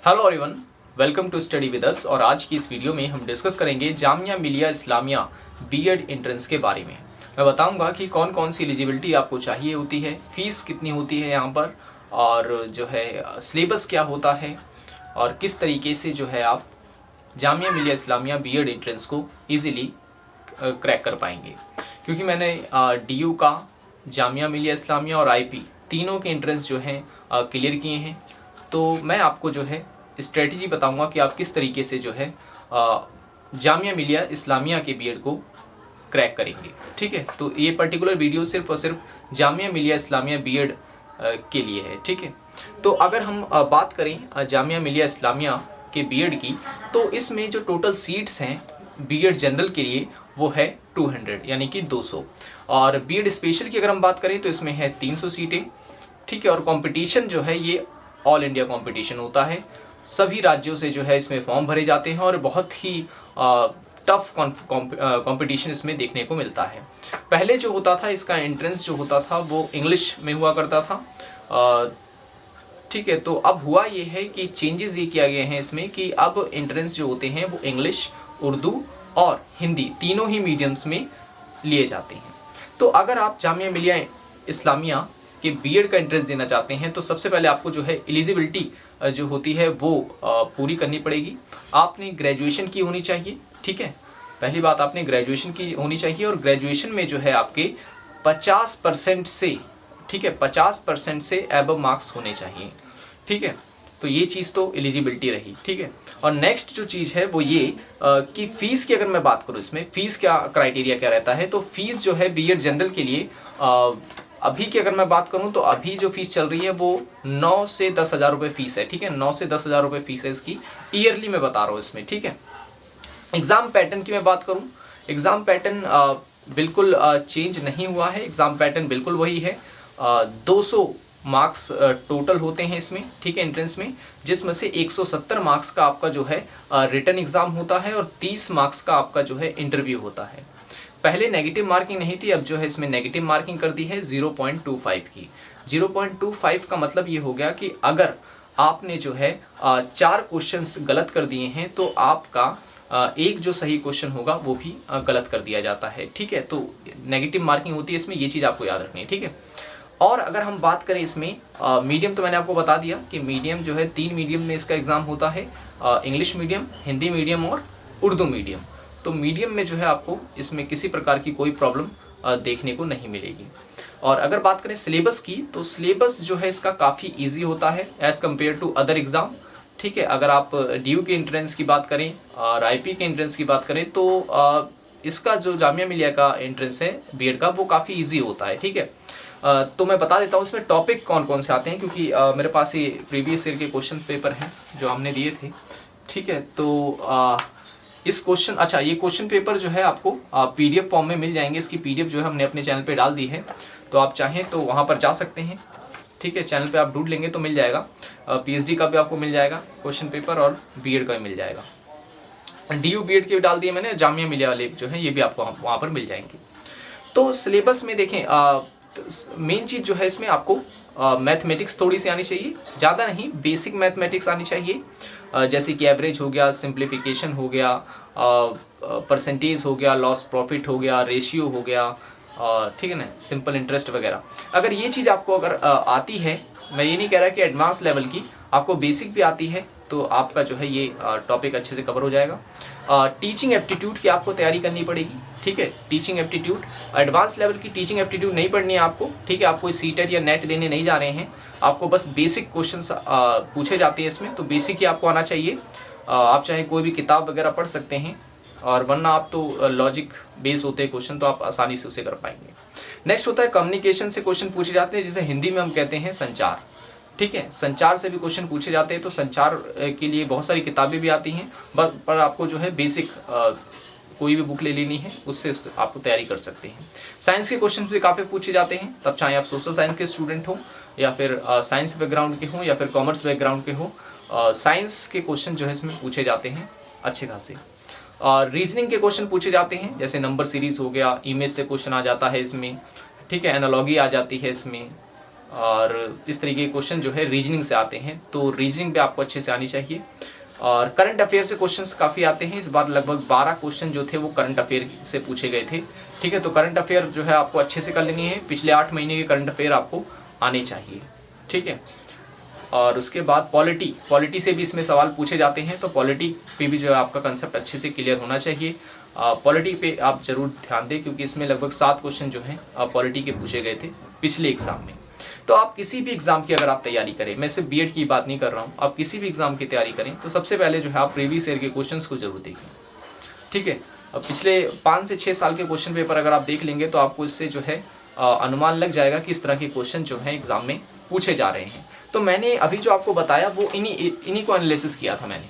Hello everyone, welcome to study with us. और आज की इस वीडियो में हम डिस्कस करेंगे जामिया मिलिया इस्लामिया बीएड एंट्रेंस के बारे में। मैं बताऊंगा कि कौन कौन सी एलिजिबिलिटी आपको चाहिए होती है, फीस कितनी होती है यहाँ पर, और जो है सिलेबस क्या होता है, और किस तरीके से जो है आप जामिया मिलिया इस्लामिया बीएड एंट्रेंस को ईजिली क्रैक कर पाएंगे। क्योंकि मैंने डीयू का, जामिया मिलिया इस्लामिया और आईपी तीनों के एंट्रेंस जो हैं क्लियर किए हैं, तो मैं आपको जो है स्ट्रेटजी बताऊंगा कि आप किस तरीके से जो है जामिया मिलिया इस्लामिया के बीएड को क्रैक करेंगे। ठीक है, तो ये पर्टिकुलर वीडियो सिर्फ और सिर्फ जामिया मिलिया इस्लामिया बीएड के लिए है। ठीक है, तो अगर हम बात करें जामिया मिलिया इस्लामिया के बीएड की, तो इसमें जो टोटल सीट्स हैं बीएड जनरल के लिए वो है 200 यानी कि 200, और बीएड स्पेशल की अगर हम बात करें तो इसमें है 300 सीटें। ठीक है, और कंपटीशन जो है ये ऑल इंडिया कंपटीशन होता है, सभी राज्यों से जो है इसमें फॉर्म भरे जाते हैं और बहुत ही टफ कंपटीशन इसमें देखने को मिलता है। पहले जो होता था इसका एंट्रेंस जो होता था वो इंग्लिश में हुआ करता था। ठीक है, तो अब हुआ ये है कि चेंजेस ये किया गया है इसमें कि अब एंट्रेंस जो होते हैं वो इंग्लिश, उर्दू और हिंदी तीनों ही मीडियम्स में लिए जाते हैं। तो अगर आप जामिया मिलिया इस्लामिया कि बीएड का एंट्रेंस देना चाहते हैं तो सबसे पहले आपको जो है एलिजिबिलिटी जो होती है वो पूरी करनी पड़ेगी। आपने ग्रेजुएशन की होनी चाहिए। ठीक है, पहली बात आपने ग्रेजुएशन की होनी चाहिए, और ग्रेजुएशन में जो है आपके 50% से, ठीक है, 50% से एबव मार्क्स होने चाहिए। ठीक है, तो ये चीज़ तो एलिजिबिलिटी रही। ठीक है, और नेक्स्ट जो चीज़ है वो ये कि फ़ीस की अगर मैं बात करूँ, इसमें फ़ीस क्या क्राइटेरिया क्या रहता है, तो फीस जो है बीएड जनरल के लिए अभी की अगर मैं बात करूं तो अभी जो फीस चल रही है वो 9 से 10 हज़ार रुपये फीस है। ठीक है, 9 से 10 हज़ार रुपये फीस है इसकी, ईयरली में बता रहा हूँ इसमें। ठीक है, एग्ज़ाम पैटर्न की मैं बात करूं, एग्ज़ाम पैटर्न बिल्कुल चेंज नहीं हुआ है, एग्ज़ाम पैटर्न बिल्कुल वही है। 200 मार्क्स टोटल होते हैं इसमें। ठीक है, एंट्रेंस में, जिसमें से 170 मार्क्स का आपका जो है रिटन एग्ज़ाम होता है और 30 मार्क्स का आपका जो है इंटरव्यू होता है। पहले नेगेटिव मार्किंग नहीं थी, अब जो है इसमें नेगेटिव मार्किंग कर दी है 0.25 की। 0.25 का मतलब ये हो गया कि अगर आपने जो है 4 क्वेश्चंस गलत कर दिए हैं तो आपका एक जो सही क्वेश्चन होगा वो भी गलत कर दिया जाता है। ठीक है, तो नेगेटिव मार्किंग होती है इसमें, ये चीज़ आपको याद रखनी है। ठीक है, और अगर हम बात करें इसमें मीडियम, तो मैंने आपको बता दिया कि मीडियम जो है 3 मीडियम में इसका एग्ज़ाम होता है, इंग्लिश मीडियम, हिंदी मीडियम और उर्दू मीडियम। तो मीडियम में जो है आपको इसमें किसी प्रकार की कोई प्रॉब्लम देखने को नहीं मिलेगी। और अगर बात करें सिलेबस की, तो सिलेबस जो है इसका काफ़ी इजी होता है as compare to other exam. ठीक है, अगर आप डीयू के एंट्रेंस की बात करें और आईपी के एंट्रेंस की बात करें तो इसका जो जामिया मिलिया का एंट्रेंस है बीएड का वो काफ़ी ईजी होता है। ठीक है, तो मैं बता देता हूँ इसमें टॉपिक कौन कौन से आते हैं, क्योंकि मेरे पास ये प्रीवियस ईयर के क्वेश्चन पेपर हैं जो हमने दिए थे। ठीक है, तो इस क्वेश्चन, अच्छा, ये क्वेश्चन पेपर जो है आपको पीडीएफ फॉर्म में मिल जाएंगे। इसकी पीडीएफ जो है हमने अपने चैनल पे डाल दी है, तो आप चाहें तो वहाँ पर जा सकते हैं। ठीक है, चैनल पे आप ढूंढ लेंगे तो मिल जाएगा। पीएचडी का भी आपको मिल जाएगा क्वेश्चन पेपर, और बीएड का भी मिल जाएगा। डीयू बीएड के भी डाल दिए मैंने, जामिया मिलिया वाले जो है ये भी आपको वहाँ पर मिल जाएंगे। तो सिलेबस में देखें, मेन चीज़ जो है इसमें आपको मैथमेटिक्स थोड़ी सी आनी चाहिए, ज़्यादा नहीं, बेसिक मैथमेटिक्स आनी चाहिए, जैसे कि एवरेज हो गया, सिंप्लीफिकेशन हो गया, परसेंटेज हो गया, लॉस प्रॉफिट हो गया, रेशियो हो गया, ठीक है ना, सिंपल इंटरेस्ट वगैरह। अगर ये चीज़ आपको अगर आती है, मैं ये नहीं कह रहा कि एडवांस लेवल की, आपको बेसिक भी आती है, तो आपका जो है ये टॉपिक अच्छे से कवर हो जाएगा। टीचिंग एप्टीट्यूड की आपको तैयारी करनी पड़ेगी। ठीक है, टीचिंग एप्टीट्यूड, एडवांस लेवल की टीचिंग एप्टीट्यूड नहीं पढ़नी है आपको। ठीक है, आप कोई सीटेट या नेट देने नहीं जा रहे हैं, आपको बस बेसिक क्वेश्चंस पूछे जाते हैं इसमें, तो बेसिक ही आपको आना चाहिए। आप चाहे कोई भी किताब वगैरह पढ़ सकते हैं, और वरना आप तो लॉजिक बेस होते हैं क्वेश्चन, तो आप आसानी से उसे कर पाएंगे। नेक्स्ट होता है कम्युनिकेशन से क्वेश्चन पूछे जाते हैं, जिसे हिंदी में हम कहते हैं संचार। ठीक है, संचार से भी क्वेश्चन पूछे जाते हैं, तो संचार के लिए बहुत सारी किताबें भी आती हैं, पर आपको जो है बेसिक कोई भी बुक ले लेनी है, उससे आपको तैयारी कर सकते हैं। साइंस के क्वेश्चन भी काफ़ी पूछे जाते हैं, तब चाहे आप सोशल साइंस के स्टूडेंट हो, या फिर साइंस बैकग्राउंड के हो, या फिर कॉमर्स बैकग्राउंड के हो, साइंस के क्वेश्चन जो है इसमें पूछे जाते हैं अच्छे खासे। रीजनिंग के क्वेश्चन पूछे जाते हैं, जैसे नंबर सीरीज हो गया, इमेज से क्वेश्चन आ जाता है इसमें। ठीक है, एनालॉगी आ जाती है इसमें, और इस तरीके के क्वेश्चन जो है रीजनिंग से आते हैं, तो रीजनिंग पे आपको अच्छे से आनी चाहिए। और करंट अफेयर से क्वेश्चंस काफ़ी आते हैं। इस बार लगभग 12 क्वेश्चन जो थे वो करंट अफेयर से पूछे गए थे। ठीक है, तो करंट अफेयर जो है आपको अच्छे से कर लेनी है। पिछले 8 महीने के करंट अफेयर आपको आने चाहिए। ठीक है, और उसके बाद पॉलिटी से भी इसमें सवाल पूछे जाते हैं, तो पॉलिटी पे भी जो है आपका कंसेप्ट अच्छे से क्लियर होना चाहिए। पॉलिटी पे आप ज़रूर ध्यान दें, क्योंकि इसमें लगभग 7 क्वेश्चन जो हैं पॉलिटी के पूछे गए थे पिछले एग्जाम में। तो आप किसी भी एग्जाम की अगर आप तैयारी करें, मैं सिर्फ बीएड की बात नहीं कर रहा हूँ, आप किसी भी एग्जाम की तैयारी करें तो सबसे पहले जो है आप प्रीवियस ईयर के क्वेश्चंस को जरूर देखें। ठीक है, अब पिछले 5 से 6 साल के क्वेश्चन पेपर अगर आप देख लेंगे तो आपको इससे जो है अनुमान लग जाएगा कि इस तरह के क्वेश्चन जो हैं एग्जाम में पूछे जा रहे हैं। तो मैंने अभी जो आपको बताया वो इन्हीं को एनालिसिस किया था मैंने,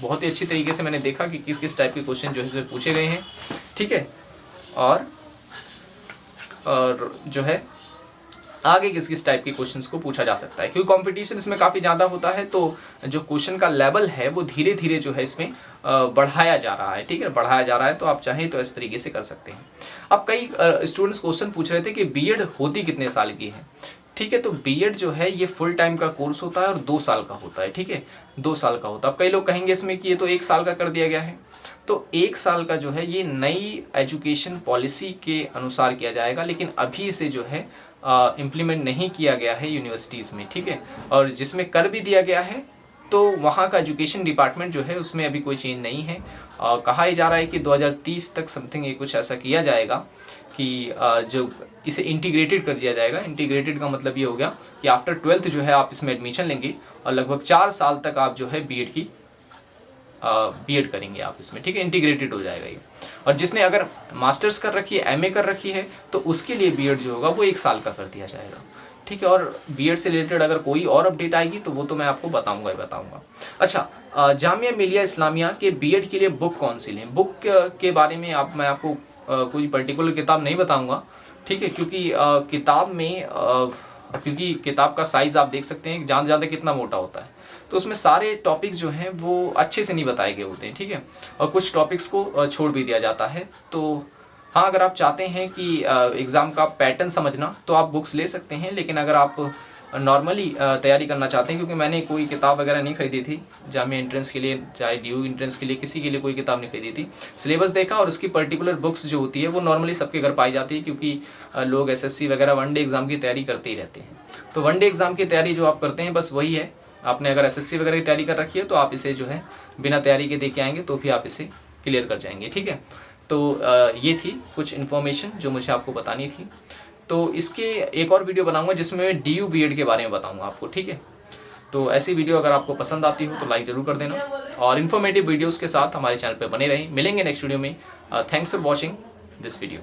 बहुत ही अच्छी तरीके से मैंने देखा कि किस किस टाइप के क्वेश्चन जो है इसमें पूछे गए हैं। ठीक है, और जो है आगे किस किस टाइप के क्वेश्चंस को पूछा जा सकता है, क्योंकि कंपटीशन इसमें काफ़ी ज़्यादा होता है, तो जो क्वेश्चन का लेवल है वो धीरे धीरे जो है इसमें बढ़ाया जा रहा है। ठीक है, बढ़ाया जा रहा है, तो आप चाहें तो इस तरीके से कर सकते हैं। अब कई स्टूडेंट्स क्वेश्चन पूछ रहे थे कि बीएड होती कितने साल की है। ठीक है, तो बीएड जो है ये फुल टाइम का कोर्स होता है और 2 साल का होता है। ठीक है, 2 साल का होता है। अब कई लोग कहेंगे इसमें कि ये तो 1 साल का कर दिया गया है, तो 1 साल का जो है ये नई एजुकेशन पॉलिसी के अनुसार किया जाएगा, लेकिन अभी से जो है इम्प्लीमेंट नहीं किया गया है यूनिवर्सिटीज़ में। ठीक है, और जिसमें कर भी दिया गया है तो वहाँ का एजुकेशन डिपार्टमेंट जो है उसमें अभी कोई चेंज नहीं है। कहा ही जा रहा है कि 2030 तक समथिंग ये कुछ ऐसा किया जाएगा कि जो इसे इंटीग्रेटेड कर दिया जाएगा। इंटीग्रेटेड का मतलब ये हो गया कि आफ्टर 12th जो है आप इसमें एडमिशन लेंगे और लगभग 4 साल तक आप जो है बीएड करेंगे आप इसमें। ठीक है, इंटीग्रेटेड हो जाएगा ये। और जिसने अगर मास्टर्स कर रखी है, एमए कर रखी है, तो उसके लिए बीएड जो होगा वो 1 साल का कर दिया जाएगा। ठीक है, और बीएड से रिलेटेड अगर कोई और अपडेट आएगी तो वो तो मैं आपको बताऊंगा ही बताऊंगा। अच्छा, जामिया मिलिया इस्लामिया के बीएड के लिए बुक कौन सी लें, बुक के बारे में मैं आपको कोई पर्टिकुलर किताब नहीं बताऊंगा। ठीक है, क्योंकि किताब में क्योंकि किताब का साइज़ आप देख सकते हैं ज़्यादा कितना मोटा होता है, तो उसमें सारे टॉपिक्स जो हैं वो अच्छे से नहीं बताए गए होते हैं। ठीक है, और कुछ टॉपिक्स को छोड़ भी दिया जाता है। तो हाँ, अगर आप चाहते हैं कि एग्ज़ाम का पैटर्न समझना तो आप बुक्स ले सकते हैं, लेकिन अगर आप नॉर्मली तैयारी करना चाहते हैं, क्योंकि मैंने कोई किताब वगैरह नहीं खरीदी थी जामिया एंट्रेंस के लिए, चाहे ड्यू एंट्रेंस के लिए, किसी के लिए कोई किताब नहीं खरीदी थी। सिलेबस देखा और उसकी पर्टिकुलर बुक्स जो होती है वो नॉर्मली सबके घर पाई जाती है, क्योंकि लोग एसएससी वगैरह वनडे एग्ज़ाम की तैयारी करते ही रहते हैं। तो वनडे एग्ज़ाम की तैयारी जो आप करते हैं बस वही है। आपने अगर एसएससी वगैरह की तैयारी कर रखी है तो आप इसे जो है बिना तैयारी के दे के आएंगे तो भी आप इसे क्लियर कर जाएंगे। ठीक है, तो ये थी कुछ इन्फॉर्मेशन जो मुझे आपको बतानी थी। तो इसके एक और वीडियो बनाऊंगा जिसमें मैं डीयू बीएड के बारे में बताऊंगा आपको। ठीक है, तो ऐसी वीडियो अगर आपको पसंद आती हो तो लाइक ज़रूर कर देना, और इन्फॉर्मेटिव वीडियोज़ के साथ हमारे चैनल पर बने रहें। मिलेंगे नेक्स्ट वीडियो में। Thanks for watching this video.